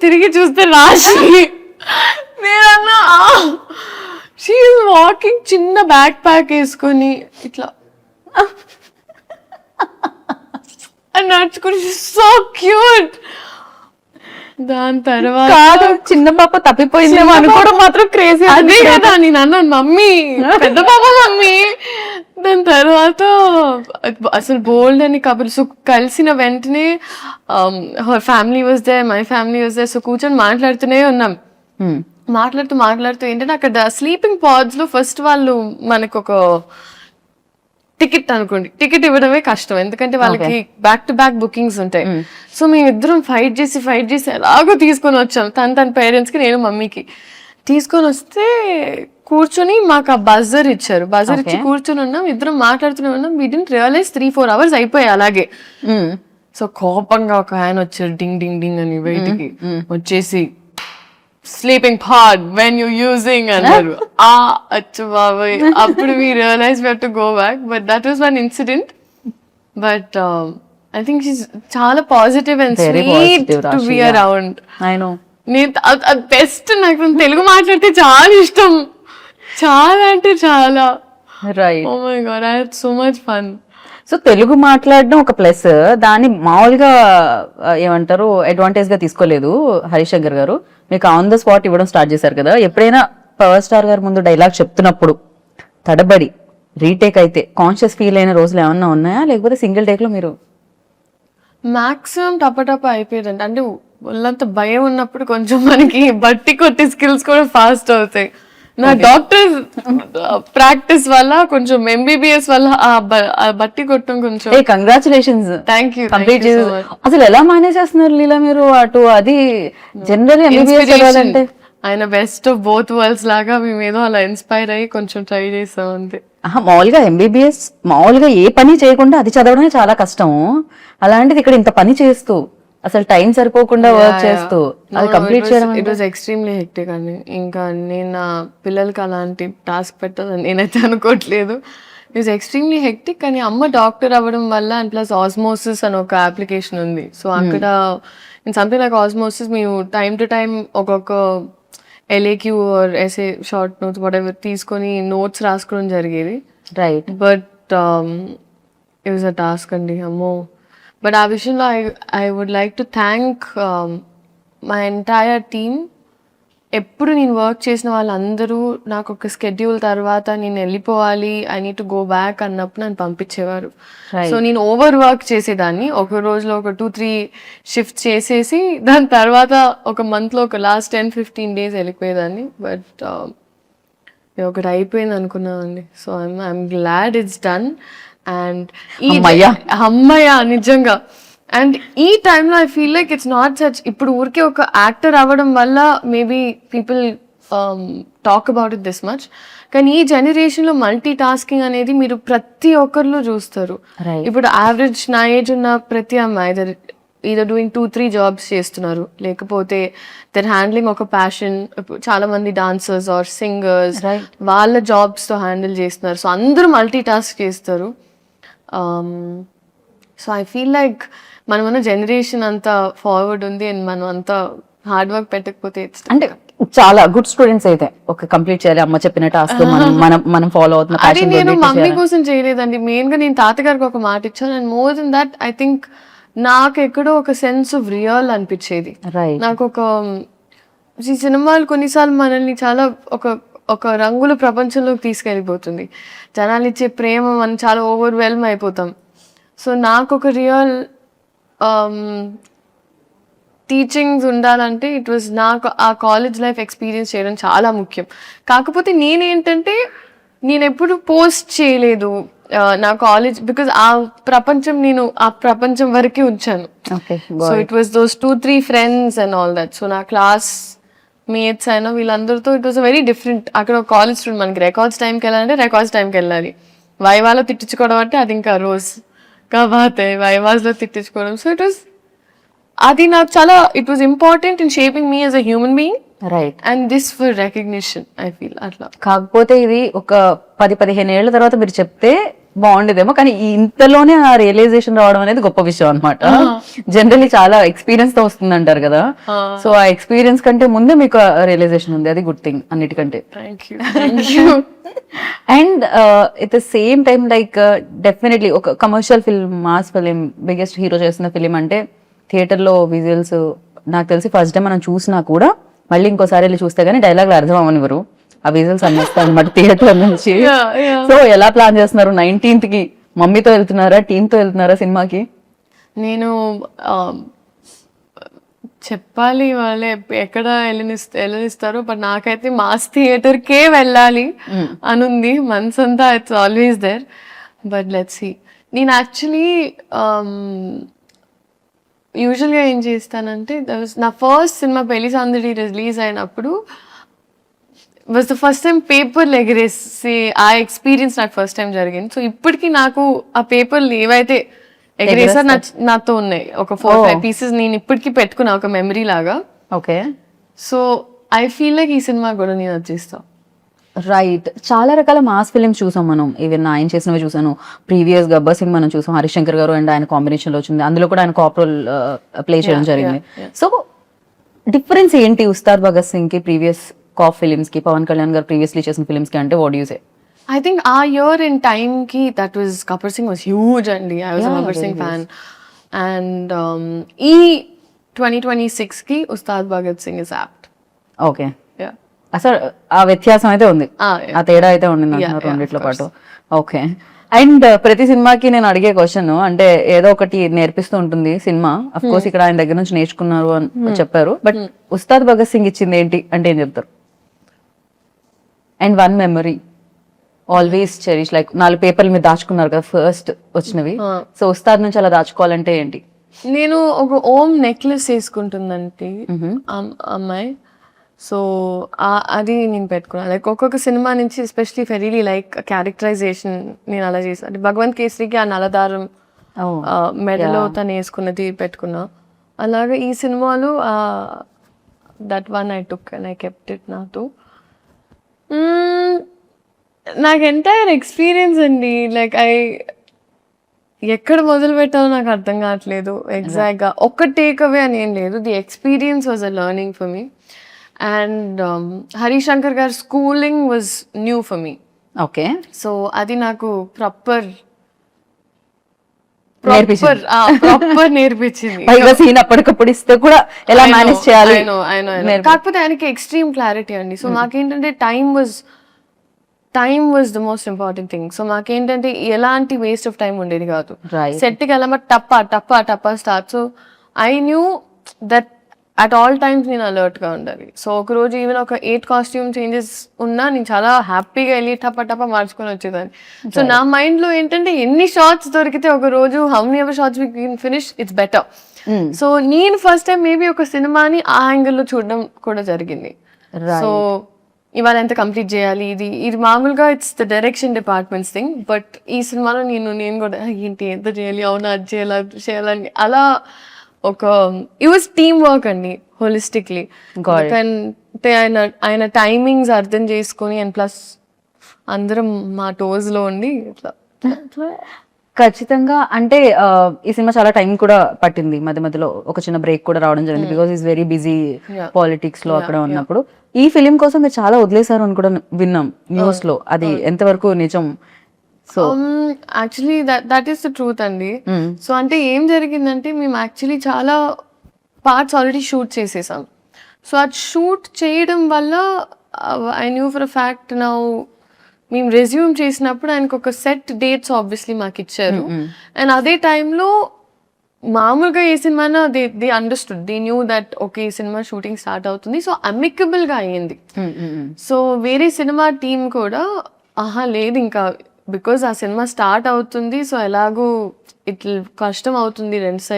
తిరిగి చూస్తే రాశి. నేనన్నా షీ ఈజ్ వాకింగ్, చిన్న బ్యాక్ ప్యాక్ వేసుకొని ఇట్లా అని నడుచుకుని, సో క్యూట్. దాని తర్వాత కాదు, చిన్న పాప తప్పిపోయిందేమో అనుకోవడం మాత్రం క్రేజీ. అదే కదా నేను అన్నాను, మమ్మీ పెద్ద పాప మమ్మీ. దాని తర్వాత అసలు బోల్డ్ అని కబుర్లు. సో కలిసిన వెంటనే her family was there, my family was there. So కూర్చొని మాట్లాడుతూనే ఉన్నాం. మాట్లాడుతూ ఏంటంటే అక్కడ స్లీపింగ్ పాడ్స్ లో ఫస్ట్ వాళ్ళు మనకు ఒక టికెట్ అనుకోండి, టికెట్ ఇవ్వడమే కష్టం, ఎందుకంటే వాళ్ళకి బ్యాక్ టు బ్యాక్ బుకింగ్స్ ఉంటాయి. సో మేమిద్దరం ఫైట్ చేసి ఎలాగో తీసుకొని వచ్చాం. తన పేరెంట్స్ కి, నేను మమ్మీకి తీసుకొని వస్తే కూర్చొని మాకు ఆ బజర్ ఇచ్చారు. బజర్ ఇచ్చి కూర్చొని ఉన్నాం, ఇద్దరం మాట్లాడుతూనే ఉన్నాం. వీ డిడ్ంట్ రియలైజ్ 3-4 hours అయిపోయాయి అలాగే. సో కోపంగా ఒక ఆయన వచ్చారు, డింగ్ డింగ్ డింగ్ అని బయటికి వచ్చేసి, sleeping pod when you using అన్నారు. అచ్చు బాబాయ్, అప్పుడు we realized we have to go back, but that was one incident. But I think she's చాలా positive and sweet to be around. I know. నేను బెస్ట్, నాకు తెలుగు మాట్లాడితే చాలా ఇష్టం, చాలా అంటే చాలా. Right. Oh my god, I had so much fun. So Telugu మాట్లాడడం ఒక ప్లస్, దాన్ని మామూలుగా ఏమంటారు అడ్వాంటేజ్ గా తీసుకోలేదు హరిశంకర్ గారు. మీకు ఆన్ ద స్పాట్ ఇవ్వడం స్టార్ట్ చేశారు కదా. ఎప్పుడైనా పవర్ స్టార్ గారు ముందు డైలాగ్ చెప్తున్నప్పుడు తడబడి రీటేక్ అయితే కాన్షియస్ ఫీల్ అయిన రోజులు ఏమన్నా ఉన్నాయా, లేకపోతే సింగిల్ టేక్ లో మీరు? మాక్సిమం టపటప అయిపోయేదండి. అంటే వాళ్ళంతా భయం ఉన్నప్పుడు కొంచెం మనకి బట్టి కొట్టే స్కిల్స్ కూడా ఫాస్ట్ అవుతాయి. నా డాక్టర్ ప్రాక్టీస్ వల్ల, కొంచెం ఎంబీబీఎస్ వల్ల ఆ బట్టి కొట్టడం కొంచెం. కంగ్రాచులేషన్స్. Thank you. కంప్లీట్. అసలు ఎలా మేనేజ్ చేస్తున్నారు లీలా మీరు అటు? అది జనరల్ ఎంబీబీఎస్ చదవాలంటే ఆయన బెస్ట్ ఆఫ్ బోత్ వరల్డ్స్ లాగా మేము ఏదో అలా ఇన్స్పైర్ అయ్యి కొంచెం ట్రై చేసాం అంతే. మామూలుగా ఎంబీబీఎస్ మామూలుగా ఏ పని చేయకుండా అది చదవడమే చాలా కష్టం. అలాంటిది ఇక్కడ ఇంత పని చేస్తూ అసలు టైం సరిపోకుండా వర్క్ చేస్తూ అది కంప్లీట్ చేయడం, ఇట్ వాజ్ ఎక్స్ట్రీమ్లీ హెక్టిక్ అండి. ఇంకా నేను నా పిల్లలకి అలాంటి టాస్క్ పెట్టాలని నేనైతే అనుకోవట్లేదు. It was extremely hectic. కానీ అమ్మ డాక్టర్ అవ్వడం వల్ల, అండ్ ప్లస్ ఆస్మోసిస్ అని ఒక అప్లికేషన్ ఉంది. సో అక్కడ ఇన్ సంథింగ్ లైక్ ఆస్మోసిస్ మేము టైం టు టైం ఒక్కొక్క LAQ or SA short notes whatever తీసుకొని నోట్స్ రాసుకోవడం జరిగేది. Right. But it was a task అండి, అమ్మో. బట్ ఆ విషయంలో I would like to thank my entire team. ఎప్పుడు నేను వర్క్ చేసిన వాళ్ళందరూ నాకు ఒక స్కెడ్యూల్ తర్వాత నేను వెళ్ళిపోవాలి, I need to go back అన్నప్పుడు నన్ను పంపించేవారు. సో నేను ఓవర్ వర్క్ చేసేదాన్ని. ఒక రోజులో ఒక 2-3 షిఫ్ట్ చేసేసి దాని తర్వాత ఒక మంత్లో ఒక లాస్ట్ 10-15 days వెళ్ళిపోయేదాన్ని. బట్ ఒకటి అయిపోయింది అనుకున్నానండి. So I'm glad it's done. And అమ్మయ్య నిజంగా. అండ్ ఈ టైంలో I feel like it's not such, ఇప్పుడు ఊరికే ఒక యాక్టర్ అవ్వడం వల్ల maybe people talk about it this much, కానీ ఈ జనరేషన్లో మల్టీ టాస్కింగ్ అనేది మీరు ప్రతి ఒక్కరిలో చూస్తారు. ఇప్పుడు యావరేజ్ నా ఏజ్ ఉన్న ప్రతి అమ్మాయి either doing 2-3 jobs చేస్తున్నారు, లేకపోతే they're handling ఒక ప్యాషన్. చాలా మంది డాన్సర్స్ ఆర్ సింగర్స్ వాళ్ళ జాబ్స్ తో హ్యాండిల్ చేస్తున్నారు. సో అందరూ మల్టీ టాస్క్ చేస్తారు. సో ఐ ఫీల్ లైక్ మనమన్న జనరేషన్ అంతా ఫార్వర్డ్ ఉంది, అండ్ మనం అంతా హార్డ్ వర్క్ పెట్టకపోతే అంటే చాలా గుడ్ స్టూడెంట్స్ అయితే ఒక కంప్లీట్ చేయాలి అమ్మ చెప్పిన టాస్క్ మనం ఫాలో అవుతున్న. అది నేను మమ్మీ కోసం చేయలేదండి, మెయిన్ గా నేను తాతగారికి ఒక మాట ఇచ్చాను. And more than that I think నాకు ఎక్కడో ఒక సెన్స్ ఆఫ్ రియల్ అనిపించేది. నాకు ఒక ఈ సినిమాలు కొన్నిసార్లు మనల్ని చాలా ఒక రంగుల ప్రపంచంలోకి తీసుకెళ్ళిపోతుంది. జనాలు ఇచ్చే ప్రేమ మనం చాలా ఓవర్వెల్మ్ అయిపోతాం. సో నాకు ఒక రియల్ టీచింగ్స్ ఉండాలంటే ఇట్ వాజ్ నాకు ఆ కాలేజ్ లైఫ్ ఎక్స్పీరియన్స్ చేయడం చాలా ముఖ్యం. కాకపోతే నేనేంటంటే నేను ఎప్పుడు పోస్ట్ చేయలేదు నా కాలేజ్, బికాజ్ ఆ ప్రపంచం వరకే ఉంచాను. So it was those 2-3 friends and all that. So నా క్లాస్ మేట్స్ అయినా వీళ్ళందరితో ఇట్ వాజ్ వెరీ డిఫరెంట్. అక్కడ ఒక కాలేజ్ స్టూడెంట్, మనకి రికార్డ్స్ టైంకి వెళ్ళాలంటే రికార్డ్స్ టైంకి వెళ్ళాలి. వైవాలో తిట్టించుకోవడం అంటే అది ఇంకా రోజు కాబాతే వైవాస్లో తిట్టించుకోవడం. సో అది నాకు చాలా it was important in shaping me as a human being. Right. And this for recognition I feel అట్లా. కాకపోతే ఇది ఒక 10-15 ఏళ్ల తర్వాత మీరు చెప్తే బాగుండేదేమో, కానీ ఇంతలోనే ఆ రియలైజేషన్ రావడం అనేది గొప్ప విషయం అనమాట. జనరల్లీ చాలా ఎక్స్పీరియన్స్ తో వస్తుంది అంటారు కదా, సో ఆ ఎక్స్పీరియన్స్ కంటే ముందే మీకు రియలైజేషన్ ఉంది, అది గుడ్ థింగ్ అన్నిటికంటే. Thank you. And at the same time like definitely ఒక commercial film, mass film, biggest hero చేస్తున్న ఫిలిం అంటే థియేటర్ లో విజువల్స్ నాకు తెలిసి ఫస్ట్ టైం మనం చూసినా కూడా మళ్ళీ ఇంకోసారి వెళ్ళి చూస్తే గానీ డైలాగ్లు అర్థం అవ్వనివ్వరు, ఆ విజువల్స్ అన్నేస్తాయి అనమాట థియేటర్ నుంచి. సో ఎలా ప్లాన్ చేస్తున్నారు 19th కి? మమ్మీతో వెళ్తున్నారా, టీమ్ తో వెళ్తున్నారా సినిమాకి? నేను చెప్పాలి వాళ్ళే ఎక్కడ వెళ్ళనిస్తారో, బట్ నాకైతే మాస్ థియేటర్కే వెళ్ళాలి అనుంది మనసంతా. It's always there, but let's see. నేను యాక్చువల్లీ యూజువల్గా ఏం చేస్తానంటే, నా ఫస్ట్ సినిమా పెళ్లి సందడి రిలీజ్ అయినప్పుడు వాజ్ ద ఫస్ట్ టైం పేపర్లు ఎగరేసి ఆ ఎక్స్పీరియన్స్ నాకు ఫస్ట్ టైం జరిగింది. సో ఇప్పటికీ నాకు ఆ పేపర్లు ఏవైతే ఎగరేసారు నాతో ఉన్నాయి, ఒక 4-5 పీసెస్ నేను ఇప్పటికీ పెట్టుకున్నా ఒక మెమరీ లాగా. Okay, so I feel like ఈ సినిమా కూడా నేను వచ్చేస్తా. రైట్. చాలా రకాల మాస్ ఫిలిమ్స్ చూసాం మనం, ఈవెన్ ఆయన చేసినవి చూసాను. ప్రీవియస్ గబ్బర్ సింగ్ మనం చూసాం, హరిశంకర్ గారు అండ్ ఆయన కాంబినేషన్ లో వచ్చింది, అందులో కూడా ఆయన కాప్ రోల్ ప్లే చేయడం జరిగింది. సో డిఫరెన్స్ ఏంటి ఉస్తాద్ భగత్ సింగ్ కి ప్రీవియస్ కాప్ ఫిలిమ్స్ కి, పవన్ కళ్యాణ్ గారు ప్రీవియస్లీ చేసిన ఫిలిమ్స్ కి అంటే what you say? I think our year in time ki that was Gabbar Singh was huge, and I was a Gabbar Singh fan. And 2026 ki Ustad Bhagat Singh is apt. Okay, Yeah. అసలు ఆ వ్యత్యాసం అయితే ఉంది, Yeah. ఆ తేడా అయితే ఉండింది అంటున్నారు రెండిట్లో పాటు. ఓకే. అండ్ ప్రతి సినిమాకి నేను అడిగే క్వశ్చన్, అంటే ఏదో ఒకటి నేర్పిస్తూ ఉంటుంది సినిమా. అఫ్ కోర్స్ ఇక్కడ ఆయన దగ్గర నుంచి నేర్చుకున్నారు అని చెప్పారు, బట్ ఉస్తాద్ భగత్ సింగ్ ఇచ్చింది ఏంటి అంటే ఏం చెప్తారు? And one memory always cherish, like 4 పేపర్ల మీద దాచుకున్నారు కదా ఫస్ట్ వచ్చినవి, సో ఉస్తాద్ నుంచి అలా దాచుకోవాలంటే ఏంటి? నేను ఒక ఓం నెక్లెస్ వేసుకుంటుందంటే అమ్మాయి, సో అది నేను పెట్టుకున్నాను. లైక్ ఒక్కొక్క సినిమా నుంచి, ఎస్పెషలీ ఫెరీలీ లైక్ క్యారెక్టరైజేషన్ నేను అలా చేసాను. అంటే భగవంత్ కేసరికి ఆ నలదారం మెడలో తను వేసుకున్నది పెట్టుకున్నా. అలాగే ఈ సినిమాలో that one I took and I kept it నాతో. నాకు ఎంటైర్ ఎక్స్పీరియన్స్ అండి, లైక్ ఎక్కడ మొదలు పెట్టాలో నాకు అర్థం కావట్లేదు ఎగ్జాక్ట్గా. ఒక్క టేక్ అవే అని ఏం లేదు, the experience was a learning for me. And Harishankar గారి schooling was new for me. Okay, so అది నాకు ప్రాపర్ నేర్పించింది. పైగా సీన్ అప్పటికప్పుడు ఇస్తే కూడా ఎలా మేనేజ్ చేయాలి. కాకపోతే ఆయనకి ఎక్స్ట్రీమ్ క్లారిటీ అండి. సో నాకేంటంటే time was the most important thing. So మాకేంటంటే ఎలాంటి వేస్ట్ ఆఫ్ టైం ఉండేది కాదు. సెట్కి వెళ్ళమా టప్ప start. So I knew that at all times నేను అలర్ట్గా ఉండాలి. సో ఒకరోజు ఈవెన్ ఒక 8 కాస్ట్యూమ్ చేంజెస్ ఉన్నా నేను చాలా హ్యాపీగా వెళ్ళి టప్ప మార్చుకొని వచ్చేదాన్ని. సో నా మైండ్లో ఏంటంటే ఎన్ని షార్ట్స్ దొరికితే ఒక రోజు how many ever shorts we can finish, it's better. So నేను ఫస్ట్ టైం మేబీ ఒక సినిమాని ఆ యాంగిల్లో చూడడం కూడా జరిగింది. సో ఇవాళ ఎంత కంప్లీట్ చేయాలి, ఇది మామూలుగా it's the direction departments thing, but ఈ సినిమాలో నేను కూడా ఏంటి ఎంత చేయాలి, అవునా అది చేయాలని అలా ఒక ఇట్ వాజ్ టీమ్ వర్క్ అండి హోలిస్టిక్లీ. అంటే ఆయన టైమింగ్స్ అర్థం చేసుకొని అండ్ ప్లస్ అందరం మా టోస్ లో ఉండి ఇట్లా. ఖచ్చితంగా. అంటే ఈ సినిమా చాలా టైం కూడా పట్టింది, మధ్య మధ్యలో ఒక చిన్న బ్రేక్ కూడా రావడం జరిగింది, because is very busy politics లో అక్కడ ఉన్నప్పుడు. ఈ ఫిలిం కోసం మీరు చాలా వదిలేశారు అని కూడా విన్నాం న్యూస్ లో, అది ఎంతవరకు నిజం? So actually that is the truth అండి. సో అంటే ఏం జరిగిందంటే మేము యాక్చువల్లీ చాలా పార్ట్స్ ఆల్రెడీ షూట్ చేసేసాం. సో అది షూట్ చేయడం వల్ల I knew for a fact now మేము రెజ్యూమ్ చేసినప్పుడు ఆయనకు ఒక సెట్ డేట్స్ ఆబ్వియస్లీ మాకు ఇచ్చారు. అండ్ అదే టైంలో మామూలుగా ఏ సినిమానా they understood, they knew that okay ఈ సినిమా షూటింగ్ స్టార్ట్ అవుతుంది. సో అమికబుల్ గా అయ్యింది. సో వేరే సినిమా టీం కూడా లేదు ఇంకా బికాజ్ ఆ సినిమా స్టార్ట్ అవుతుంది, సో ఎలాగో ఇట్లా కష్టం అవుతుంది 2 సైడ్